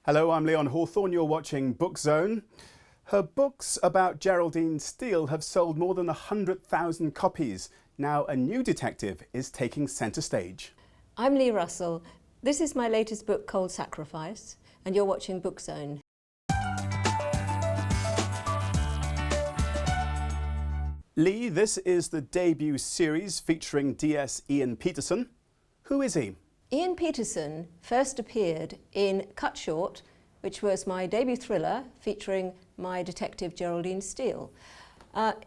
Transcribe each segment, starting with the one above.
Hello, I'm Leon Hawthorne. You're watching Book Zone. Her books about Geraldine Steel have sold more than 100,000 copies. Now a new detective is taking centre stage. I'm Leigh Russell. This is my latest book, Cold Sacrifice, and you're watching Book Zone. Leigh, this is the debut series featuring DS Ian Peterson. Who is he? Ian Peterson first appeared in Cut Short, which was my debut thriller featuring my detective Geraldine Steel.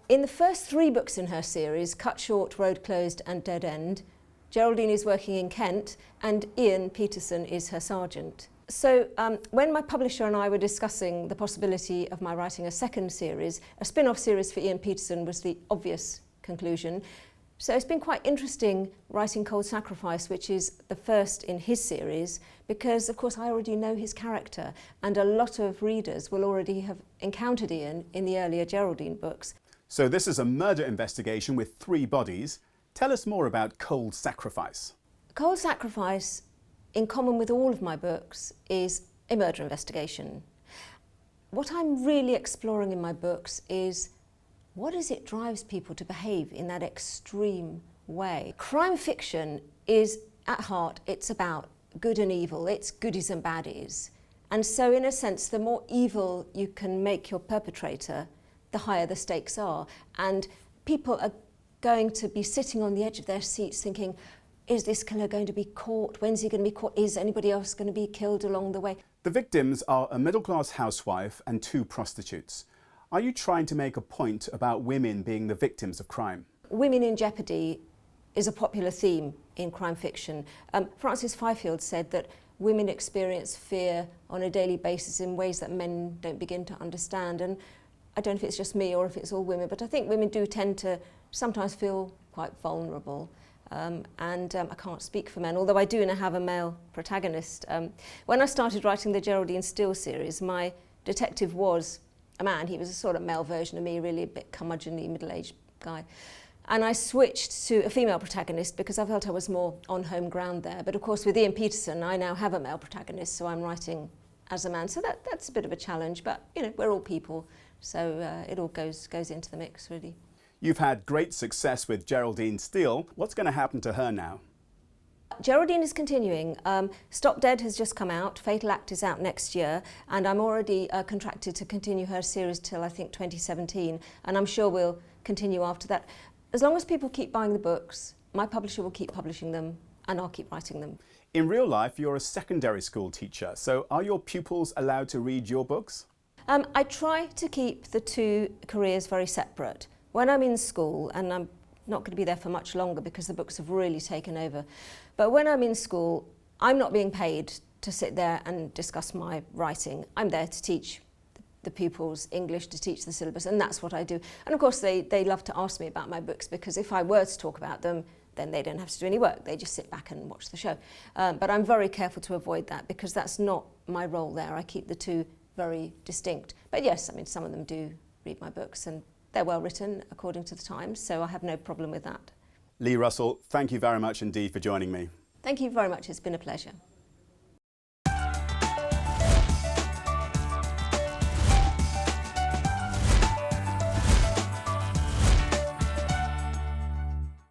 In the first 3 books in her series, Cut Short, Road Closed and Dead End, Geraldine is working in Kent and Ian Peterson is her sergeant. So when my publisher and I were discussing the possibility of my writing a second series, a spin-off series for Ian Peterson was the obvious conclusion. So it's been quite interesting writing Cold Sacrifice, which is the first in his series, because of course I already know his character and a lot of readers will already have encountered Ian in the earlier Geraldine books. So this is a murder investigation with 3 bodies. Tell us more about Cold Sacrifice. Cold Sacrifice, in common with all of my books, is a murder investigation. What I'm really exploring in my books is what is it drives people to behave in that extreme way. Crime fiction is, at heart, it's about good and evil, it's goodies and baddies. And so in a sense, the more evil you can make your perpetrator, the higher the stakes are. And people are going to be sitting on the edge of their seats thinking, is this killer going to be caught? When's he going to be caught? Is anybody else going to be killed along the way? The victims are a middle-class housewife and 2 prostitutes. Are you trying to make a point about women being the victims of crime? Women in jeopardy is a popular theme in crime fiction. Frances Fifield said that women experience fear on a daily basis in ways that men don't begin to understand. And I don't know if it's just me or if it's all women, but I think women do tend to sometimes feel quite vulnerable. I can't speak for men, although I do now have a male protagonist. When I started writing the Geraldine Steel series, my detective was a man. He was a sort of male version of me, really a bit curmudgeonly, middle-aged guy. And I switched to a female protagonist because I felt I was more on home ground there. But of course with Ian Peterson, I now have a male protagonist, so I'm writing as a man. So that's a bit of a challenge, but you know, we're all people, so it all goes into the mix, really. You've had great success with Geraldine Steel. What's going to happen to her now? Geraldine is continuing. Stop Dead has just come out, Fatal Act is out next year, and I'm already contracted to continue her series till I think 2017, and I'm sure we'll continue after that. As long as people keep buying the books, my publisher will keep publishing them and I'll keep writing them. In real life, you're a secondary school teacher, so are your pupils allowed to read your books? I try to keep the 2 careers very separate. When I'm in school, and I'm not going to be there for much longer because the books have really taken over, but when I'm in school, I'm not being paid to sit there and discuss my writing. I'm there to teach the pupils English, to teach the syllabus, and that's what I do. And of course they love to ask me about my books because if I were to talk about them, then they don't have to do any work. They just sit back and watch the show. But I'm very careful to avoid that because that's not my role there. I keep the 2 very distinct. But yes, I mean, some of them do read my books and they're well written according to the Times, so I have no problem with that. Leigh Russell, thank you very much indeed for joining me. Thank you very much, it's been a pleasure.